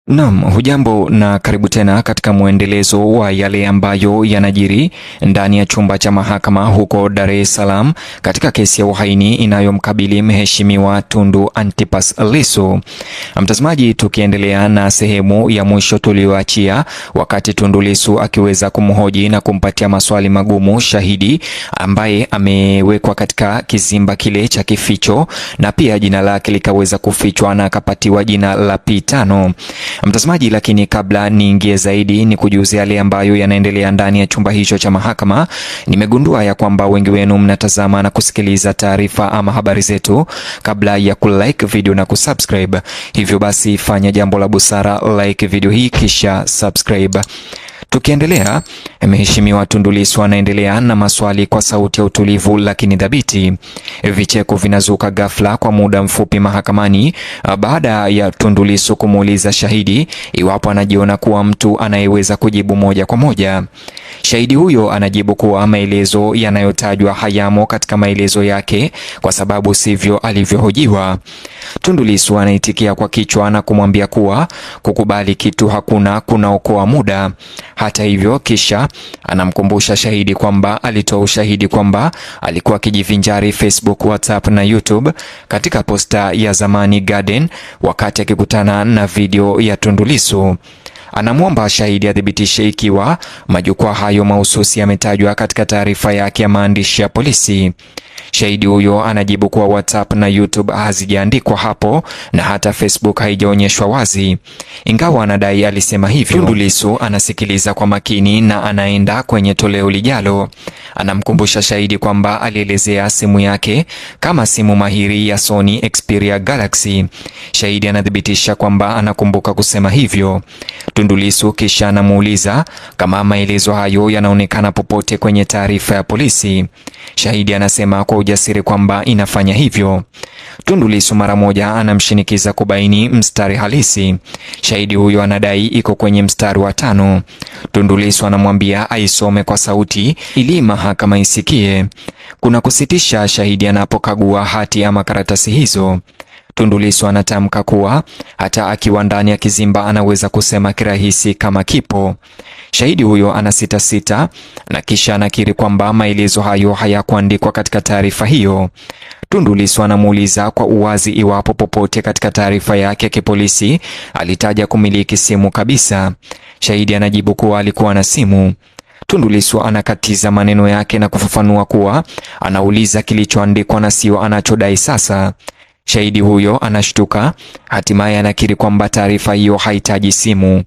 Naam, hujambo na karibu tena katika muendelezo wa yale ambayo yanajiri ndani ya chumba cha mahakama huko Dar es Salaam katika kesi ya uhaini inayomkabili mheshimiwa Tundu Antipas Lissu. Mtazamaji, tukiendelea na sehemu ya mwisho tulioachia wakati Tundu Lissu akiweza kumhoji na kumpatia maswali magumu shahidi ambaye amewekwa katika kizimba kile cha kificho na pia jina lake likaweza kufichwa na akapatiwa jina la P5. Mtazamaji, lakini kabla niingie zaidi ni kujuza yale ambayo yanaendelea ndani ya chumba hicho cha mahakama. Nimegundua ya kwamba wengi wenu mnatazama na kusikiliza taarifa ama habari zetu kabla ya kulike video na kusubscribe. Hivyo basi fanya jambo la busara, like video hii kisha subscribe. Tukiendelea, mheshimiwa Tundu Lissu anaendelea na maswali kwa sauti ya utulivu lakini dhabiti. Vicheko vinazuka ghafla kwa muda mfupi mahakamani baada ya Tundu Lissu kumuuliza shahidi iwapo anajiona kuwa mtu anayeweza kujibu moja kwa moja. Shahidi huyo anajibu kuwa maelezo yanayotajwa hayamo katika maelezo yake kwa sababu sivyo alivyohojiwa. Tundu Lissu anaitikia kwa kichwa na kumwambia kuwa kukubali kitu hakuna kunaokoa muda. Hata hivyo, kisha anamkumbusha shahidi kwamba alitoa ushahidi kwamba alikuwa akijivinjari Facebook, WhatsApp na YouTube katika posta ya zamani Garden wakati akikutana na video ya Tundu Lissu. Anamwomba shahidi athibitishe ikiwa majukwaa hayo mahususi yametajwa katika taarifa yake ya maandishi ya polisi. Shahidi huyo anajibu kuwa WhatsApp na YouTube hazijaandikwa hapo na hata Facebook haijaonyeshwa wazi, ingawa anadai alisema hivyo. Tundu Lissu anasikiliza kwa makini na anaenda kwenye toleo lijalo. Anamkumbusha shahidi kwamba alielezea simu yake kama simu mahiri ya Sony Xperia Galaxy. Shahidi anathibitisha kwamba anakumbuka kusema hivyo. Tundu Lissu kisha anamuuliza kama maelezo hayo yanaonekana popote kwenye taarifa ya polisi. Shahidi anasema kwa ujasiri kwamba inafanya hivyo. Tundu Lissu mara moja anamshinikiza kubaini mstari halisi. Shahidi huyo anadai iko kwenye mstari wa 5. Tundu Lissu anamwambia aisome kwa sauti ili mahakama isikie. Kuna kusitisha shahidi anapokagua hati ama karatasi hizo. Tundu Lissu anatamka kuwa hata akiwa ndani ya kizimba anaweza kusema kirahisi kama kipo. Shahidi huyo anasita na kisha anakiri kwamba maelezo hayo hayakuandikwa katika taarifa hiyo. Tundu Lissu anamuuliza kwa uwazi iwapo popote katika taarifa yake ya kipolisi alitaja kumiliki simu kabisa. Shahidi anajibu kuwa alikuwa na simu. Tundu Lissu anakatiza maneno yake na kufafanua kuwa anauliza kilichoandikwa na sio anachodai sasa. Shahidi huyo anashtuka, hatimaye anakiri kwamba taarifa hiyo haitaji simu.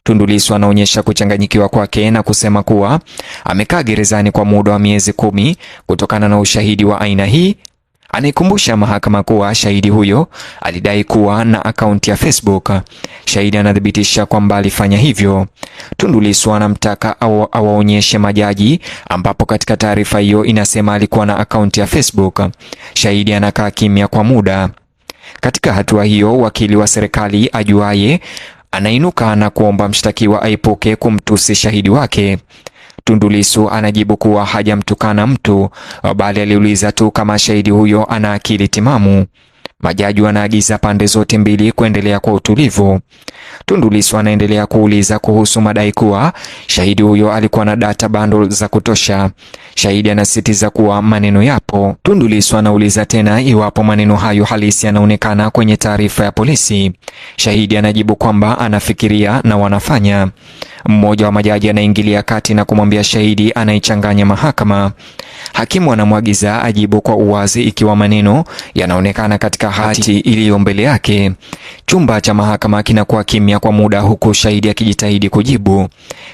Tundu Lissu anaonyesha kuchanganyikiwa kwake na kusema kuwa amekaa gerezani kwa muda wa miezi 10 kutokana na ushahidi wa aina hii. Anaikumbusha mahakama kuwa shahidi huyo alidai kuwa na akaunti ya Facebook. Shahidi anathibitisha kwamba alifanya hivyo. Tundu Lissu anamtaka awaonyeshe majaji ambapo katika taarifa hiyo inasema alikuwa na akaunti ya Facebook. Shahidi anakaa kimya kwa muda. Katika hatua hiyo, wakili wa serikali ajuaye anainuka na kuomba mshtakiwa aipuke kumtusi shahidi wake. Tundu Lissu anajibu kuwa hajamtukana mtu bali aliuliza tu kama shahidi huyo ana akili timamu. Majaji wanaagiza pande zote mbili kuendelea kwa utulivu. Tundu Lissu anaendelea kuuliza kuhusu madai kuwa shahidi huyo alikuwa na data bundle za kutosha. Shahidi anasisitiza kuwa maneno yapo. Tundu Lissu anauliza tena iwapo maneno hayo halisi yanaonekana kwenye taarifa ya polisi. Shahidi anajibu kwamba anafikiria na wanafanya. Mmoja wa majaji anaingilia kati na kumwambia shahidi anaichanganya mahakama. Hakimu anamwagiza ajibu kwa uwazi ikiwa maneno yanaonekana katika hati iliyo mbele yake. Chumba cha mahakama kinakuwa kimya kwa muda huku shahidi akijitahidi kujibu.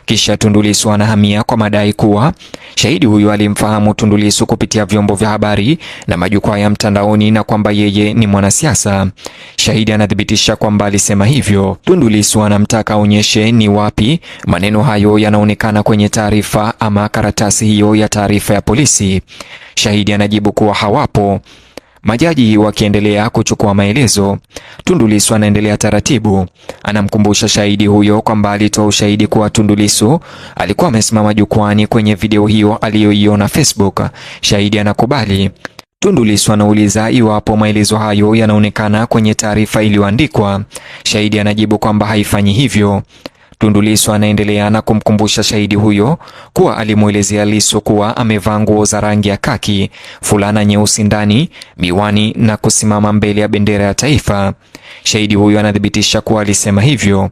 Kisha Tundu Lissu anahamia kwa madai kuwa shahidi huyo alimfahamu Tundu Lissu kupitia vyombo vya habari na majukwaa ya mtandaoni na kwamba yeye ni mwanasiasa. Shahidi anathibitisha kwamba alisema hivyo. Tundu Lissu anamtaka aonyeshe ni wapi maneno hayo yanaonekana kwenye taarifa ama karatasi hiyo ya taarifa ya polisi. Shahidi anajibu kuwa hawapo. Majaji wakiendelea kuchukua maelezo, Tundu Lissu anaendelea taratibu. Anamkumbusha shahidi huyo kwamba alitoa ushahidi kuwa Tundu Lissu alikuwa amesimama jukwani kwenye video hiyo aliyoiona Facebook. Shahidi anakubali. Tundu Lissu anauliza iwapo maelezo hayo yanaonekana kwenye taarifa iliyoandikwa. Shahidi anajibu kwamba haifanyi hivyo. Tundu Lissu anaendelea na kumkumbusha shahidi huyo kuwa alimuelezea Lissu kuwa amevaa nguo za rangi ya kaki, fulana nyeusi ndani, miwani na kusimama mbele ya bendera ya taifa. Shahidi huyo anathibitisha kuwa alisema hivyo.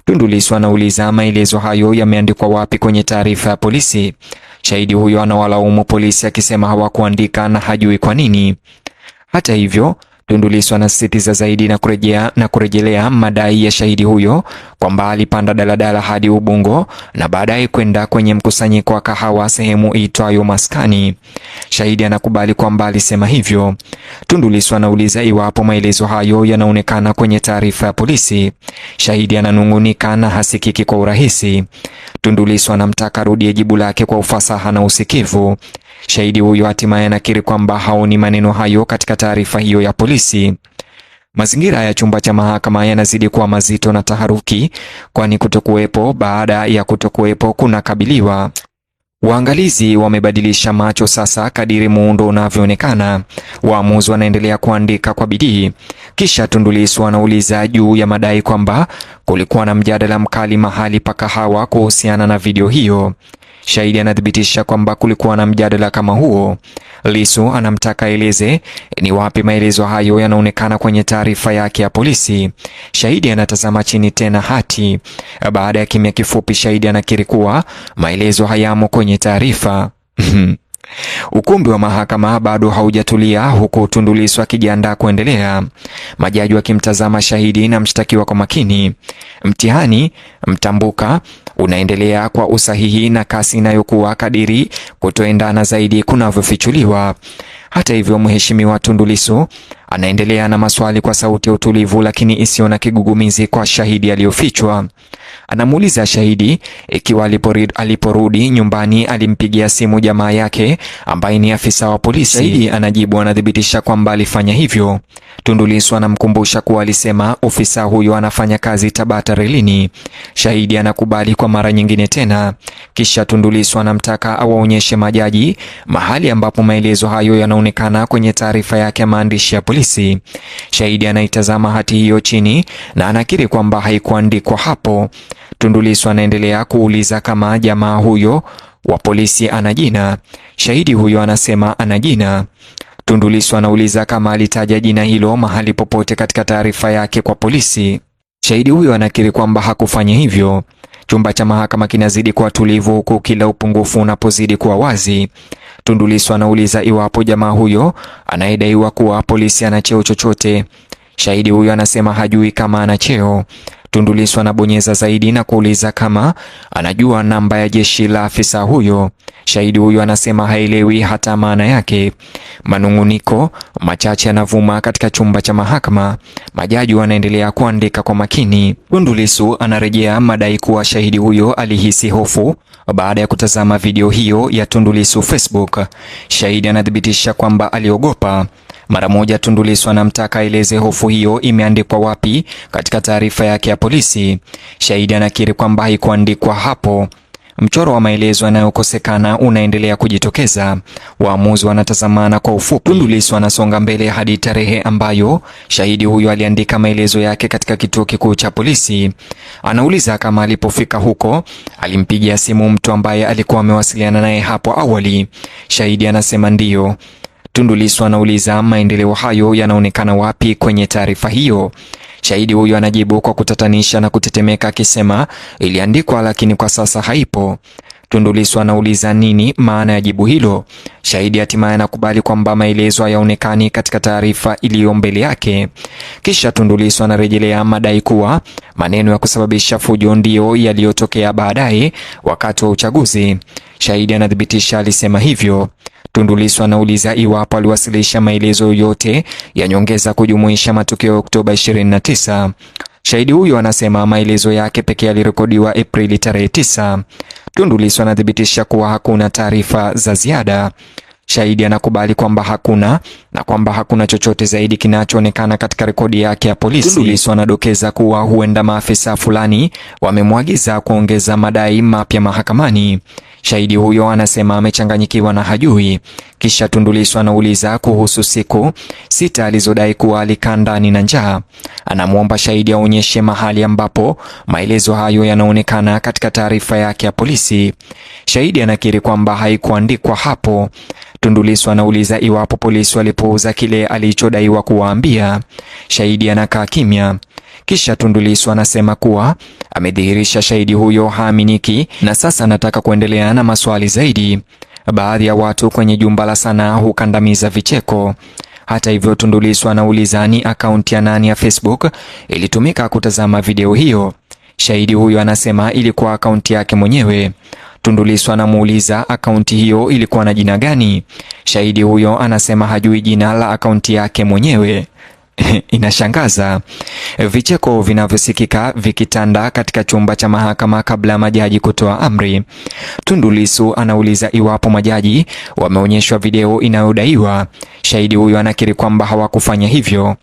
Tundu Lissu anauliza maelezo hayo yameandikwa wapi kwenye taarifa ya polisi. Shahidi huyo anawalaumu polisi akisema hawakuandika na hajui kwa nini. Hata hivyo, Tundu Lissu anasisitiza zaidi na kurejelea madai ya shahidi huyo kwamba alipanda daladala hadi Ubungo na baadaye kwenda kwenye mkusanyiko wa kahawa sehemu iitwayo Maskani. Shahidi anakubali kwamba alisema hivyo. Tundu Lissu anauliza iwapo maelezo hayo yanaonekana kwenye taarifa ya polisi. Shahidi ananung'unika na hasikiki kwa urahisi. Tundu Lissu anamtaka arudie jibu lake kwa ufasaha na usikivu. Shahidi huyo hatimaye anakiri kwamba haoni maneno hayo katika taarifa hiyo ya polisi. Mazingira ya chumba cha mahakama yanazidi kuwa mazito na taharuki, kwani kutokuwepo baada ya kutokuwepo kunakabiliwa. Waangalizi wamebadilisha macho sasa kadiri muundo unavyoonekana. Waamuzi wanaendelea kuandika kwa bidii. Kisha Tundu Lissu anauliza juu ya madai kwamba kulikuwa na mjadala mkali mahali pa kahawa kuhusiana na video hiyo. Shahidi anathibitisha kwamba kulikuwa na mjadala kama huo. Lissu anamtaka eleze ni wapi maelezo hayo yanaonekana kwenye taarifa yake ya polisi. Shahidi anatazama chini tena hati. Baada ya kimya kifupi, shahidi anakiri kuwa maelezo hayamo kwenye taarifa. Ukumbi wa mahakama bado haujatulia, huku Tundu Lissu akijiandaa kuendelea. Majaji wakimtazama shahidi na mshtakiwa kwa makini. Mtihani mtambuka unaendelea kwa usahihi na kasi inayokuwa kadiri kutoendana zaidi kunavyofichuliwa. Hata hivyo, Mheshimiwa Tundu Lissu anaendelea na maswali kwa sauti ya utulivu lakini isiyo na kigugumizi kwa shahidi aliyofichwa. Anamuuliza shahidi ikiwa aliporudi nyumbani alimpigia simu jamaa yake ambaye ni afisa wa polisi. Shahidi anajibu anathibitisha kwamba alifanya hivyo. Tundu Lissu anamkumbusha kuwa alisema ofisa huyo anafanya kazi Tabata relini. Shahidi anakubali kwa mara nyingine tena. Kisha Tundu Lissu anamtaka awaonyeshe majaji mahali ambapo maelezo hayo yanaonekana kwenye taarifa yake ya maandishi ya polisi. Shahidi anaitazama hati hiyo chini na anakiri kwamba haikuandikwa hapo. Tundu Lissu anaendelea kuuliza kama jamaa huyo wa polisi ana jina. Shahidi huyo anasema ana jina. Tundu Lissu anauliza kama alitaja jina hilo mahali popote katika taarifa yake kwa polisi. Shahidi huyo anakiri kwamba hakufanya hivyo. Chumba cha mahakama kinazidi kuwa tulivu huku kila upungufu unapozidi kuwa wazi. Tundu Lissu anauliza iwapo jamaa huyo anayedaiwa kuwa polisi ana cheo chochote. Shahidi huyo anasema hajui kama ana cheo. Tundu Lissu anabonyeza zaidi na kuuliza kama anajua namba ya jeshi la afisa huyo. Shahidi huyo anasema haelewi hata maana yake. Manunguniko machache yanavuma katika chumba cha mahakama. Majaji wanaendelea kuandika kwa makini. Tundu Lissu anarejea madai kuwa shahidi huyo alihisi hofu baada ya kutazama video hiyo ya Tundu Lissu Facebook. Shahidi anathibitisha kwamba aliogopa. Mara moja Tundu Lissu anamtaka aeleze hofu hiyo imeandikwa wapi katika taarifa yake ya polisi. Shahidi anakiri kwamba haikuandikwa hapo. Mchoro wa maelezo yanayokosekana unaendelea kujitokeza. Waamuzi wanatazamana kwa ufupi. Tundu Lissu anasonga mbele hadi tarehe ambayo shahidi huyo aliandika maelezo yake katika kituo kikuu cha polisi. Anauliza kama alipofika huko alimpigia simu mtu ambaye alikuwa amewasiliana naye hapo awali. Shahidi anasema ndiyo. Tundu Lissu anauliza maendeleo hayo yanaonekana wapi kwenye taarifa hiyo. Shahidi huyo anajibu kwa kutatanisha na kutetemeka akisema iliandikwa lakini kwa sasa haipo. Tundu Lissu anauliza nini maana ya jibu hilo. Shahidi hatimaye anakubali kwamba maelezo hayaonekani katika taarifa iliyo mbele yake. Kisha Tundu Lissu anarejelea madai kuwa maneno ya kusababisha fujo ndio yaliyotokea baadaye wakati wa uchaguzi. Shahidi anathibitisha alisema hivyo. Tundu Lissu anauliza iwapo aliwasilisha maelezo yote ya nyongeza kujumuisha matukio ya Oktoba 29. Shahidi huyo anasema maelezo yake pekee yalirekodiwa Aprili tarehe 9. Tundu Lissu anathibitisha kuwa hakuna taarifa za ziada. Shahidi anakubali kwamba hakuna chochote zaidi kinachoonekana katika rekodi yake ya polisi. Tundu Lissu anadokeza kuwa huenda maafisa fulani wamemwagiza kuongeza madai mapya mahakamani. Shahidi huyo anasema amechanganyikiwa na hajui. Kisha Tundu Lissu anauliza kuhusu siku 6 alizodai kuwa alikaa ndani na njaa. Anamwomba shahidi aonyeshe mahali ambapo maelezo hayo yanaonekana katika taarifa yake ya polisi. Shahidi anakiri kwamba haikuandikwa hapo. Tundu Lissu anauliza iwapo polisi walipouza kile alichodaiwa kuwaambia. Shahidi anakaa kimya. Kisha Tundu Lissu anasema kuwa amedhihirisha shahidi huyo haaminiki na sasa anataka kuendelea na maswali zaidi. Baadhi ya watu kwenye jumba la sanaa hukandamiza vicheko. Hata hivyo, Tundu Lissu anauliza ni akaunti ya nani ya Facebook ilitumika kutazama video hiyo. Shahidi huyo anasema ilikuwa akaunti yake mwenyewe. Tundu Lissu anamuuliza akaunti hiyo ilikuwa na jina gani. Shahidi huyo anasema hajui jina la akaunti yake mwenyewe. Inashangaza. Vicheko vinavyosikika vikitanda katika chumba cha mahakama kabla ya majaji kutoa amri. Tundu Lissu anauliza iwapo majaji wameonyeshwa video inayodaiwa. Shahidi huyo anakiri kwamba hawakufanya hivyo.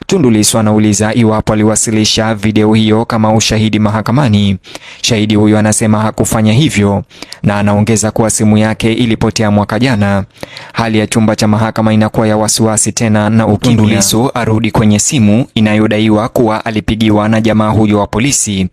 Tundu Lissu anauliza iwapo aliwasilisha video hiyo kama ushahidi mahakamani. Shahidi huyo anasema hakufanya hivyo na anaongeza kuwa simu yake ilipotea mwaka jana. Hali ya chumba cha mahakama inakuwa ya wasiwasi tena na ukimya. Tundu Lissu arudi kwenye simu inayodaiwa kuwa alipigiwa na jamaa huyo wa polisi.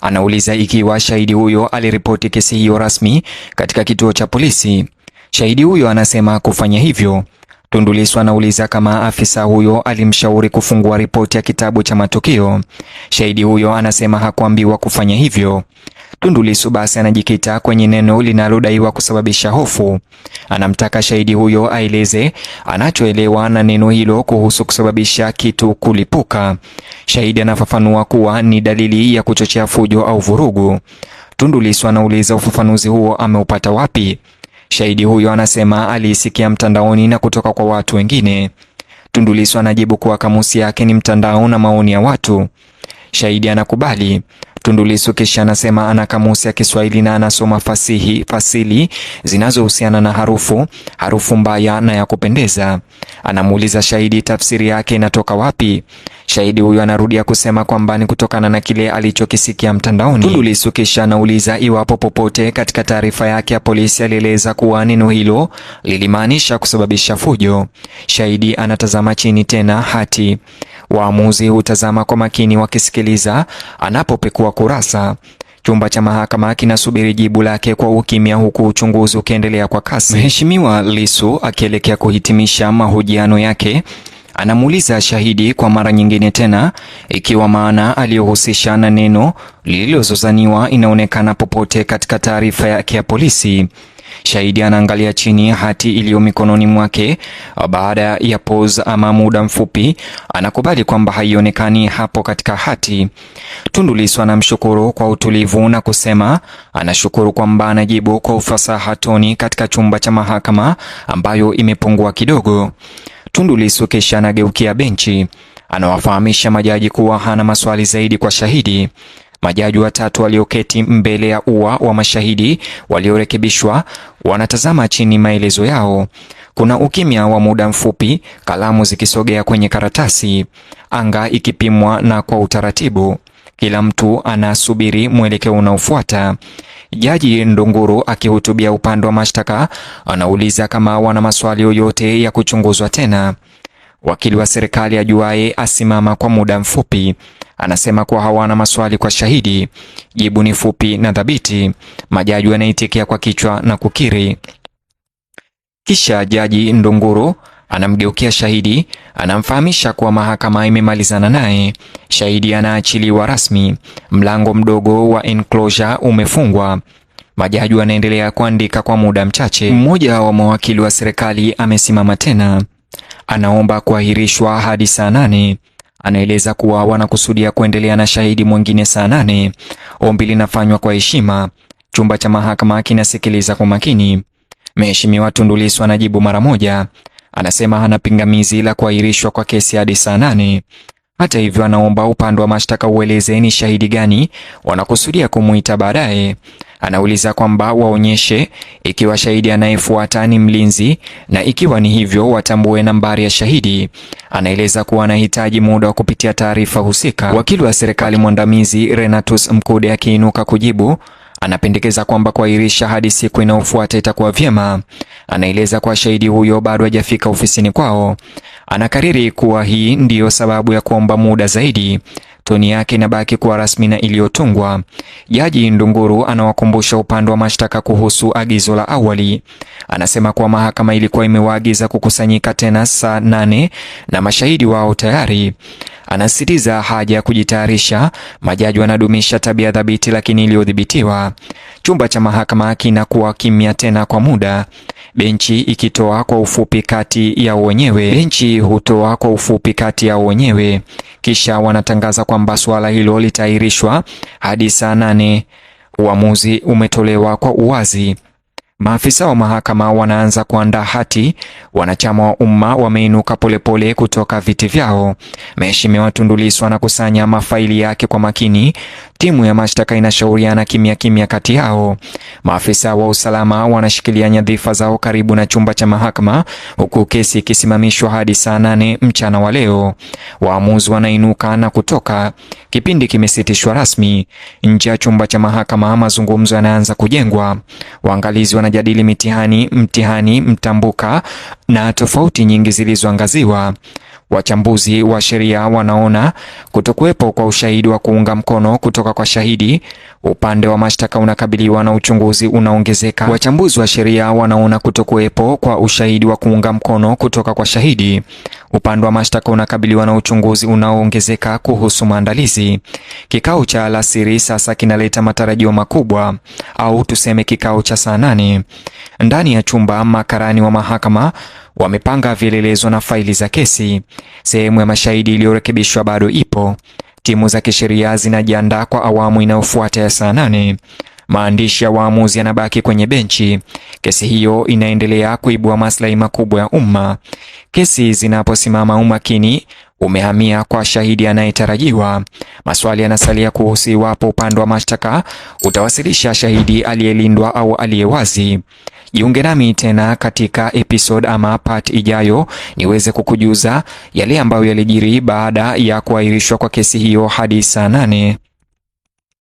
Anauliza ikiwa shahidi huyo aliripoti kesi hiyo rasmi katika kituo cha polisi. Shahidi huyo anasema kufanya hivyo. Tundu Lissu anauliza kama afisa huyo alimshauri kufungua ripoti ya kitabu cha matukio. Shahidi huyo anasema hakuambiwa kufanya hivyo. Tundu Lissu basi anajikita kwenye neno linalodaiwa kusababisha hofu. Anamtaka shahidi huyo aeleze anachoelewa na neno hilo kuhusu kusababisha kitu kulipuka. Shahidi anafafanua kuwa ni dalili ya kuchochea fujo au vurugu. Tundu Lissu anauliza ufafanuzi huo ameupata wapi? Shahidi huyo anasema aliisikia mtandaoni na kutoka kwa watu wengine. Tundu Lissu anajibu kuwa kamusi yake ni mtandao na maoni ya watu. Shahidi anakubali. Tundu Lissu kisha anasema ana kamusi ya Kiswahili na anasoma fasili zinazohusiana na harufu mbaya na ya kupendeza. Anamuuliza shahidi tafsiri yake inatoka wapi. Shahidi huyo anarudia kusema kwamba ni kutokana na kile alichokisikia mtandaoni. Tundu Lissu kisha anauliza iwapo popote katika taarifa yake ya polisi alieleza kuwa neno hilo lilimaanisha kusababisha fujo. Shahidi anatazama chini tena hati. Waamuzi hutazama kwa makini wakisikiliza anapopekua kurasa. Chumba cha mahakama kinasubiri jibu lake kwa ukimya huku uchunguzi ukiendelea kwa kasi. Mheshimiwa Lissu akielekea kuhitimisha mahojiano yake anamuuliza shahidi kwa mara nyingine tena ikiwa maana aliyohusisha na neno lililozozaniwa inaonekana popote katika taarifa yake ya polisi. Shahidi anaangalia chini hati iliyo mikononi mwake. Baada ya pause ama muda mfupi anakubali kwamba haionekani hapo katika hati. Tundu Lissu anamshukuru kwa utulivu na kusema anashukuru kwamba anajibu kwa ufasaha toni katika chumba cha mahakama ambayo imepungua kidogo. Tundu Lissu kisha anageukia benchi. Anawafahamisha majaji kuwa hana maswali zaidi kwa shahidi. Majaji watatu walioketi mbele ya ua wa mashahidi waliorekebishwa wanatazama chini maelezo yao. Kuna ukimya wa muda mfupi, kalamu zikisogea kwenye karatasi, anga ikipimwa na kwa utaratibu. Kila mtu anasubiri mwelekeo unaofuata. Jaji Ndunguru akihutubia upande wa mashtaka anauliza kama wana maswali yoyote ya kuchunguzwa tena. Wakili wa serikali ajuaye asimama kwa muda mfupi. Anasema kuwa hawana maswali kwa shahidi. Jibu ni fupi na thabiti. Majaji wanaitikia kwa kichwa na kukiri. Kisha Jaji Ndunguru anamgeukia shahidi, anamfahamisha kuwa mahakama imemalizana naye. Shahidi anaachiliwa rasmi. Mlango mdogo wa enclosure umefungwa. Majaji wanaendelea kuandika kwa muda mchache. Mmoja wa mawakili wa serikali amesimama tena. Anaomba kuahirishwa hadi saa 8. Anaeleza kuwa wanakusudia kuendelea na shahidi mwingine saa 8. Ombi linafanywa kwa heshima. Chumba cha mahakama kinasikiliza kwa makini. Mheshimiwa Tundu Lissu anajibu mara moja. Anasema hana pingamizi la kuahirishwa kwa kesi hadi saa 8. Hata hivyo, anaomba upande wa mashtaka ueleze ni shahidi gani wanakusudia kumuita baadaye. Anauliza kwamba waonyeshe ikiwa shahidi anayefuata ni mlinzi, na ikiwa ni hivyo watambue nambari ya shahidi. Anaeleza kuwa anahitaji muda wa kupitia taarifa husika. Wakili wa serikali mwandamizi Renatus Mkude akiinuka kujibu, anapendekeza kwamba kuahirisha hadi siku inayofuata itakuwa vyema. Anaeleza kuwa shahidi huyo bado hajafika ofisini kwao. Anakariri kuwa hii ndiyo sababu ya kuomba muda zaidi. Toni yake inabaki kuwa rasmi na iliyotungwa. Jaji Ndunguru anawakumbusha upande wa mashtaka kuhusu agizo la awali. Anasema kuwa mahakama ilikuwa imewaagiza kukusanyika tena saa 8 na mashahidi wao tayari. Anasisitiza haja ya kujitayarisha. Majaji wanadumisha tabia thabiti lakini iliyodhibitiwa. Chumba cha mahakama kinakuwa kimya tena kwa muda. Benchi ikitoa kwa ufupi kati yao wenyewe. Benchi hutoa kwa ufupi kati yao wenyewe. Kisha wanatangaza kwamba suala hilo litaahirishwa hadi saa 8. Uamuzi umetolewa kwa uwazi. Maafisa wa mahakama wanaanza kuandaa hati. Wanachama wa umma wameinuka polepole kutoka viti vyao. Mheshimiwa Tundu Lissu anakusanya mafaili yake kwa makini. Timu ya mashtaka inashauriana kimya kimya kati yao. Maafisa wa usalama wanashikilia nyadhifa zao karibu na chumba cha mahakama, huku kesi ikisimamishwa hadi saa 8 mchana wa leo. Waamuzi wanainuka na kutoka. Kipindi kimesitishwa rasmi. Nje ya chumba cha mahakama mazungumzo yanaanza kujengwa. Waangalizi wanajadili mtihani mtambuka na tofauti nyingi zilizoangaziwa. Wachambuzi wa sheria wanaona kutokuwepo kwa ushahidi wa kuunga mkono kutoka kwa shahidi. Upande wa mashtaka unakabiliwa na uchunguzi unaongezeka. Wachambuzi wa sheria wanaona kutokuwepo kwa ushahidi wa kuunga mkono kutoka kwa shahidi. Upande wa mashtaka unakabiliwa na uchunguzi unaoongezeka kuhusu maandalizi. Kikao cha alasiri sasa kinaleta matarajio makubwa, au tuseme kikao cha saa 8. Ndani ya chumba, makarani wa mahakama wamepanga vielelezo na faili za kesi. Sehemu ya mashahidi iliyorekebishwa bado ipo. Timu za kisheria zinajiandaa kwa awamu inayofuata ya saa 8. Maandishi ya waamuzi yanabaki kwenye benchi. Kesi hiyo inaendelea kuibua maslahi makubwa ya umma. Kesi zinaposimama, umakini umehamia kwa shahidi anayetarajiwa. Maswali yanasalia kuhusu iwapo upande wa mashtaka utawasilisha shahidi aliyelindwa au aliyewazi. Jiunge nami tena katika episode ama part ijayo niweze kukujuza yale ambayo yalijiri baada ya kuahirishwa kwa kesi hiyo hadi saa 8.